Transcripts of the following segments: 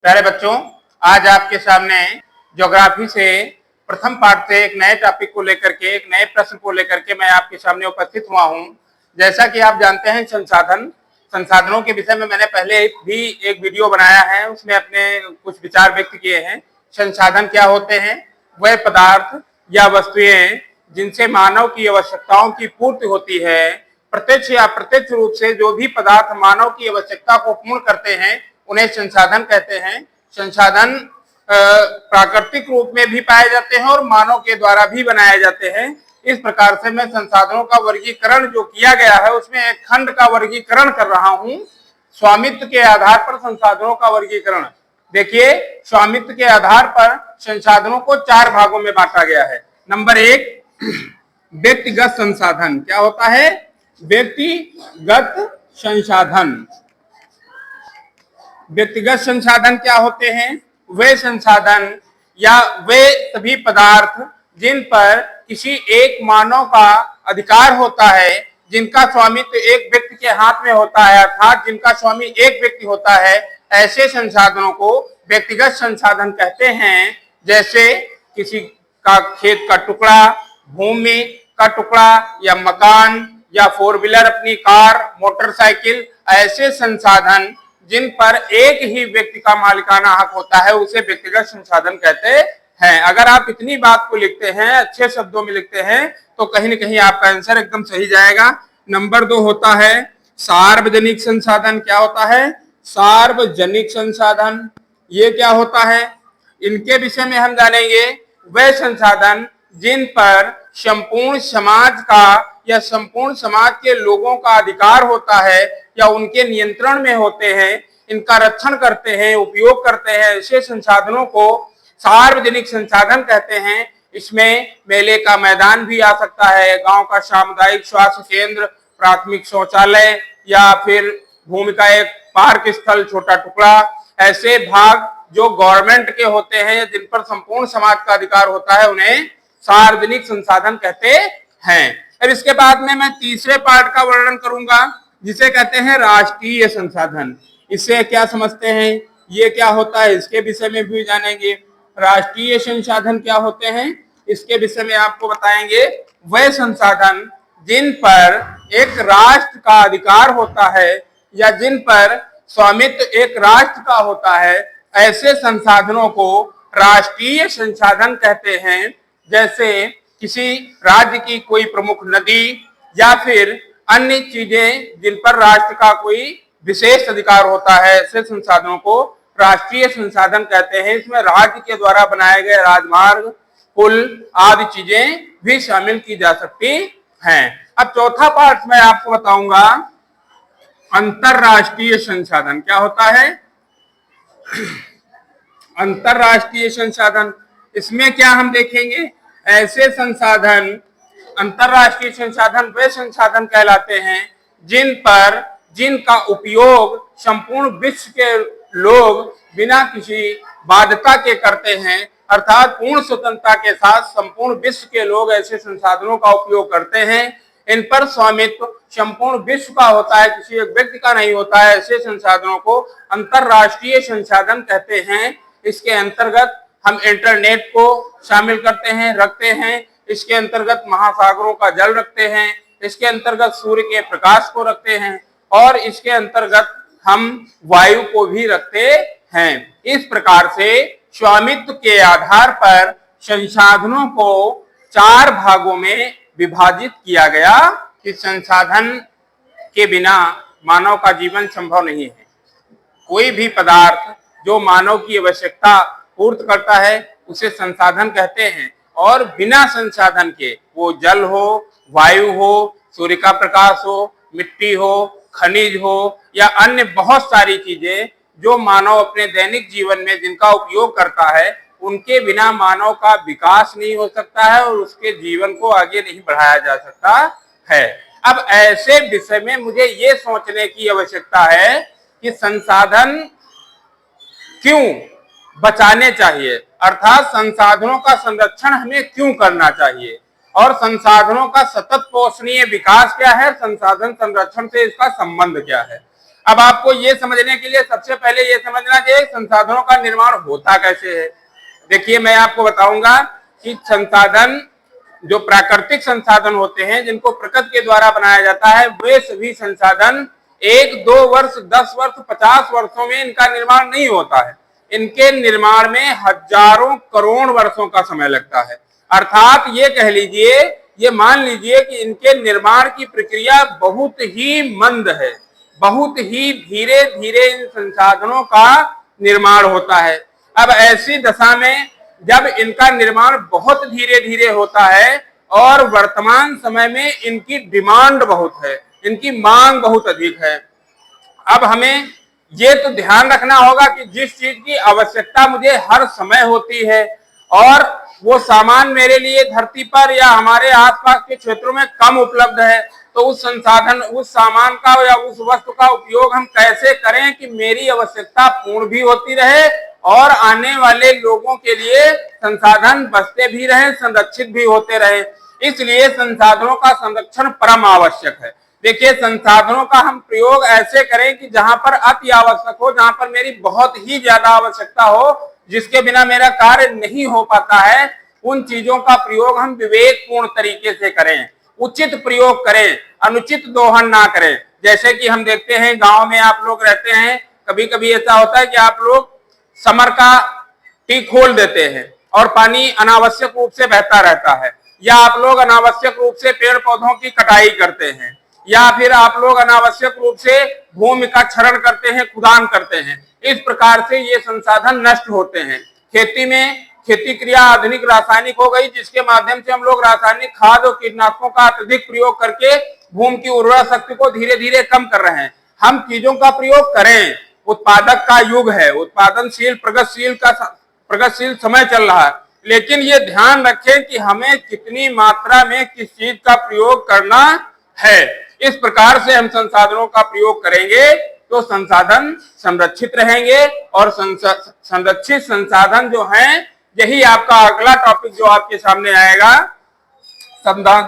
प्यारे बच्चों, आज आपके सामने ज्योग्राफी से प्रथम पाठ से एक नए टॉपिक को लेकर के, एक नए प्रश्न को लेकर के मैं आपके सामने उपस्थित हुआ हूं। जैसा कि आप जानते हैं, संसाधनों के विषय में मैंने पहले भी एक वीडियो बनाया है, उसमें अपने कुछ विचार व्यक्त किए हैं। संसाधन क्या होते हैं? वह पदार्थ या वस्तुएं जिनसे मानव की आवश्यकताओं की पूर्ति होती है। प्रत्यक्ष या अप्रत्यक्ष रूप से जो भी पदार्थ मानव की आवश्यकता को पूर्ण करते हैं उन्हें संसाधन कहते हैं। संसाधन प्राकृतिक रूप में भी पाए जाते हैं और मानव के द्वारा भी बनाए जाते हैं। इस प्रकार से मैं संसाधनों का वर्गीकरण जो किया गया है उसमें एक खंड का वर्गीकरण कर रहा हूं। स्वामित्व के आधार पर संसाधनों का वर्गीकरण। देखिए, स्वामित्व के आधार पर संसाधनों को 4 भागों में बांटा गया है। नंबर 1, व्यक्तिगत संसाधन। क्या होता है? व्यक्तिगत संसाधन। व्यक्तिगत संसाधन क्या होते हैं? वे संसाधन या वे सभी पदार्थ जिन पर किसी एक मानव का अधिकार होता है, जिनका स्वामित्व एक व्यक्ति के हाथ में होता है, अर्थात जिनका स्वामी एक व्यक्ति होता है, ऐसे संसाधनों को व्यक्तिगत संसाधन कहते हैं। जैसे किसी का खेत का टुकड़ा, भूमि का टुकड़ा या मकान या 4 व्हीलर, अपनी कार, मोटरसाइकिल, ऐसे संसाधन जिन पर एक ही व्यक्ति का मालिकाना हक होता है उसे व्यक्तिगत संसाधन कहते हैं। अगर आप इतनी बात को लिखते हैं, अच्छे शब्दों में लिखते हैं, तो कहीं न कहीं आपका आंसर एकदम सही जाएगा। नंबर 2 होता है सार्वजनिक संसाधन। क्या होता है? सार्वजनिक संसाधन। ये क्या होता है? इनके विषय में हम जानेंगे। वह संसाधन जिन पर संपूर्ण समाज का या संपूर्ण समाज के लोगों का अधिकार होता है या उनके नियंत्रण में होते हैं, इनका रक्षण करते हैं, उपयोग करते हैं, ऐसे संसाधनों को सार्वजनिक संसाधन कहते हैं। इसमें मेले का मैदान भी आ सकता है, गांव का सामुदायिक स्वास्थ्य केंद्र, प्राथमिक शौचालय या फिर भूमि का एक पार्क स्थल, छोटा टुकड़ा। ऐसे भाग जो गवर्नमेंट के होते हैं, जिन पर संपूर्ण समाज का अधिकार होता है, उन्हें सार्वजनिक संसाधन कहते हैं। अब इसके बाद में मैं तीसरे पार्ट का वर्णन करूंगा, जिसे कहते हैं राष्ट्रीय संसाधन। इससे क्या समझते हैं, ये क्या होता है, इसके विषय में भी जानेंगे। राष्ट्रीय संसाधन क्या होते हैं, इसके विषय में आपको बताएंगे। वह संसाधन जिन पर एक राष्ट्र का अधिकार होता है या जिन पर स्वामित्व एक राष्ट्र का होता है, ऐसे संसाधनों को राष्ट्रीय संसाधन कहते हैं। जैसे किसी राज्य की कोई प्रमुख नदी या फिर अन्य चीजें जिन पर राष्ट्र का कोई विशेष अधिकार होता है, ऐसे संसाधनों को राष्ट्रीय संसाधन कहते हैं। इसमें राज्य के द्वारा बनाए गए राजमार्ग, पुल आदि चीजें भी शामिल की जा सकती हैं। अब चौथा पार्ट मैं आपको बताऊंगा अंतरराष्ट्रीय संसाधन। क्या होता है? अंतरराष्ट्रीय संसाधन। इसमें क्या हम देखेंगे? ऐसे संसाधन, अंतरराष्ट्रीय संसाधन वे संसाधन कहलाते हैं जिनका उपयोग संपूर्ण विश्व के लोग बिना किसी बाध्यता के करते हैं, अर्थात पूर्ण स्वतंत्रता के साथ संपूर्ण विश्व के लोग ऐसे संसाधनों का उपयोग करते हैं। इन पर स्वामित्व संपूर्ण विश्व का होता है, किसी एक व्यक्ति का नहीं होता है। ऐसे संसाधनों को अंतरराष्ट्रीय संसाधन कहते हैं। इसके अंतर्गत हम इंटरनेट को शामिल करते हैं, रखते हैं। इसके अंतर्गत महासागरों का जल रखते हैं, इसके अंतर्गत सूर्य के प्रकाश को रखते हैं और इसके अंतर्गत हम वायु को भी रखते हैं। इस प्रकार से स्वामित्व के आधार पर संसाधनों को 4 भागों में विभाजित किया गया कि संसाधन के बिना मानव का जीवन संभव नहीं है। कोई भी पदार्थ जो मानव की आवश्यकता पूर्ति करता है उसे संसाधन कहते हैं, और बिना संसाधन के, वो जल हो, वायु हो, सूर्य का प्रकाश हो, मिट्टी हो, खनिज हो या अन्य बहुत सारी चीजें जो मानव अपने दैनिक जीवन में जिनका उपयोग करता है, उनके बिना मानव का विकास नहीं हो सकता है और उसके जीवन को आगे नहीं बढ़ाया जा सकता है। अब ऐसे विषय में मुझे ये सोचने की आवश्यकता है कि संसाधन क्यों बचाने चाहिए, अर्थात संसाधनों का संरक्षण हमें क्यों करना चाहिए और संसाधनों का सतत पोषणीय विकास क्या है, संसाधन संरक्षण से इसका संबंध क्या है। अब आपको ये समझने के लिए सबसे पहले ये समझना चाहिए संसाधनों का निर्माण होता कैसे है। देखिए, मैं आपको बताऊंगा कि संसाधन, जो प्राकृतिक संसाधन होते हैं जिनको प्रकृति के द्वारा बनाया जाता है, वे सभी संसाधन 1-2 वर्ष, 10 वर्ष, 50 वर्षों में इनका निर्माण नहीं होता है। इनके निर्माण में हजारों करोड़ वर्षों का समय लगता है। अर्थात ये कह लीजिए, ये मान लीजिए कि इनके निर्माण की प्रक्रिया बहुत ही मंद है, बहुत ही धीरे धीरे इन संसाधनों का निर्माण होता है। अब ऐसी दशा में जब इनका निर्माण बहुत धीरे धीरे होता है और वर्तमान समय में इनकी डिमांड बहुत है, इनकी मांग बहुत अधिक है, अब हमें ये तो ध्यान रखना होगा कि जिस चीज की आवश्यकता मुझे हर समय होती है और वो सामान मेरे लिए धरती पर या हमारे आसपास के क्षेत्रों में कम उपलब्ध है, तो उस संसाधन, उस सामान का या उस वस्तु का उपयोग हम कैसे करें कि मेरी आवश्यकता पूर्ण भी होती रहे और आने वाले लोगों के लिए संसाधन बचते भी रहे, संरक्षित भी होते रहे। इसलिए संसाधनों का संरक्षण परम आवश्यक है। देखिए, संसाधनों का हम प्रयोग ऐसे करें कि जहां पर अति आवश्यक हो, जहां पर मेरी बहुत ही ज्यादा आवश्यकता हो, जिसके बिना मेरा कार्य नहीं हो पाता है, उन चीजों का प्रयोग हम विवेकपूर्ण तरीके से करें, उचित प्रयोग करें, अनुचित दोहन ना करें। जैसे कि हम देखते हैं गांव में आप लोग रहते हैं, कभी कभी ऐसा होता है कि आप लोग समर का टी खोल देते हैं और पानी अनावश्यक रूप से बहता रहता है, या आप लोग अनावश्यक रूप से पेड़ पौधों की कटाई करते हैं, या फिर आप लोग अनावश्यक रूप से भूमि का क्षरण करते हैं, खुदान करते हैं। इस प्रकार से ये संसाधन नष्ट होते हैं। खेती में खेती क्रिया आधुनिक रासायनिक हो गई, जिसके माध्यम से हम लोग रासायनिक खाद और कीटनाशकों का अत्यधिक प्रयोग करके भूमि की उर्वरा शक्ति को धीरे धीरे कम कर रहे हैं। हम चीजों का प्रयोग करें, उत्पादक का युग है, उत्पादनशील प्रगतिशील समय चल रहा है, लेकिन ये ध्यान रखें कि हमें कितनी मात्रा में किस चीज का प्रयोग करना है। इस प्रकार से हम संसाधनों का प्रयोग करेंगे तो संसाधन संरक्षित रहेंगे और संरक्षित संसाधन जो हैं, यही आपका अगला टॉपिक जो आपके सामने आएगा,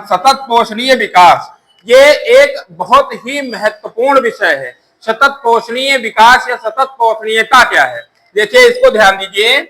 सतत पोषणीय विकास। ये एक बहुत ही महत्वपूर्ण विषय है। सतत पोषणीय विकास या सतत पोषणीयता क्या है? देखिए, इसको ध्यान दीजिए।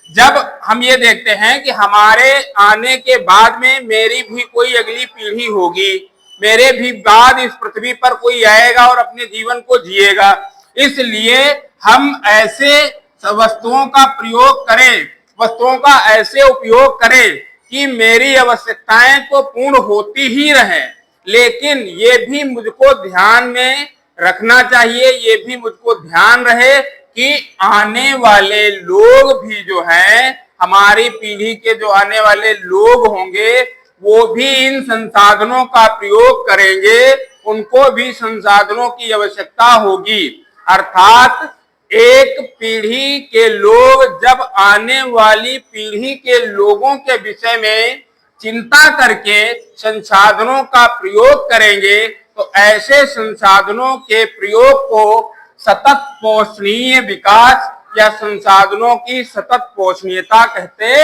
जब हम ये देखते हैं कि हमारे आने के बाद में मेरी भी कोई अगली पीढ़ी होगी, मेरे भी बाद इस पृथ्वी पर कोई आएगा और अपने जीवन को जिएगा, इसलिए हम ऐसे वस्तुओं का प्रयोग करें, वस्तुओं का ऐसे उपयोग करें कि मेरी आवश्यकताएं तो पूर्ण होती ही रहें, लेकिन ये भी मुझको ध्यान में रखना चाहिए, ये भी मुझको ध्यान रहे कि आने वाले लोग भी जो हैं, हमारी पीढ़ी के जो आने वाले लोग होंगे, वो भी इन संसाधनों का प्रयोग करेंगे, उनको भी संसाधनों की आवश्यकता होगी। अर्थात एक पीढ़ी के लोग जब आने वाली पीढ़ी के लोगों के विषय में चिंता करके संसाधनों का प्रयोग करेंगे, तो ऐसे संसाधनों के प्रयोग को सतत पोषणीय विकास या संसाधनों की सतत पोषणीयता कहते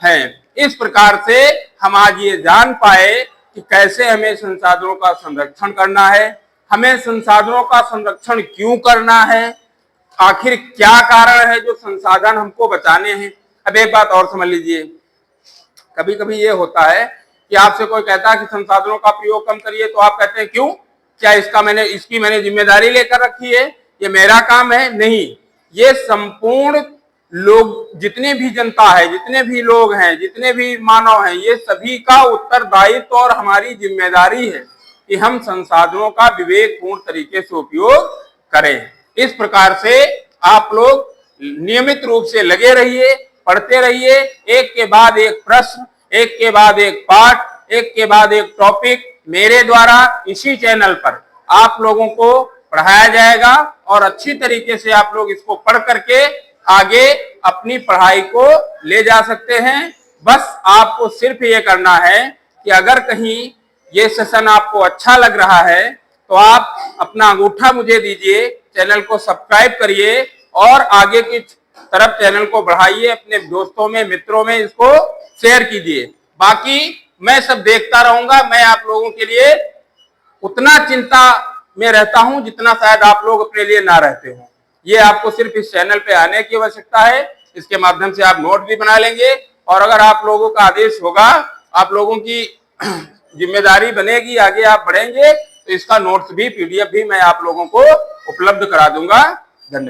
हैं। इस प्रकार से हम आज ये जान पाए कि कैसे हमें संसाधनों का संरक्षण करना है, हमें संसाधनों का संरक्षण क्यों करना है, आखिर क्या कारण है जो संसाधन हमको बचाने हैं। अब एक बात और समझ लीजिए, कभी कभी ये होता है कि आपसे कोई कहता है कि संसाधनों का प्रयोग कम करिए, तो आप कहते हैं क्यों, क्या इसकी मैंने जिम्मेदारी लेकर रखी है, ये मेरा काम है? नहीं, ये संपूर्ण लोग, जितने भी जनता है, जितने भी लोग हैं, जितने भी मानव हैं, ये सभी का उत्तरदायित्व और हमारी जिम्मेदारी है कि हम संसाधनों का विवेकपूर्ण तरीके से उपयोग करें। इस प्रकार से आप लोग नियमित रूप से लगे रहिए, पढ़ते रहिए, एक के बाद एक प्रश्न, एक के बाद एक पाठ, एक के बाद एक टॉपिक मेरे द्वारा इसी चैनल पर आप लोगों को पढ़ाया जाएगा और अच्छी तरीके से आप लोग इसको पढ़ करके आगे अपनी पढ़ाई को ले जा सकते हैं। बस आपको सिर्फ ये करना है कि अगर कहीं ये सेशन आपको अच्छा लग रहा है तो आप अपना अंगूठा मुझे दीजिए, चैनल को सब्सक्राइब करिए और आगे की तरफ चैनल को बढ़ाइए, अपने दोस्तों में, मित्रों में इसको शेयर कीजिए। बाकी मैं सब देखता रहूंगा, मैं आप लोगों के लिए उतना चिंता में रहता हूं जितना शायद आप लोग अपने लिए ना रहते हो। ये आपको सिर्फ इस चैनल पे आने की आवश्यकता है, इसके माध्यम से आप नोट भी बना लेंगे, और अगर आप लोगों का आदेश होगा, आप लोगों की जिम्मेदारी बनेगी, आगे आप बढ़ेंगे, तो इसका नोट्स भी, पीडीएफ भी मैं आप लोगों को उपलब्ध करा दूंगा। धन्यवाद।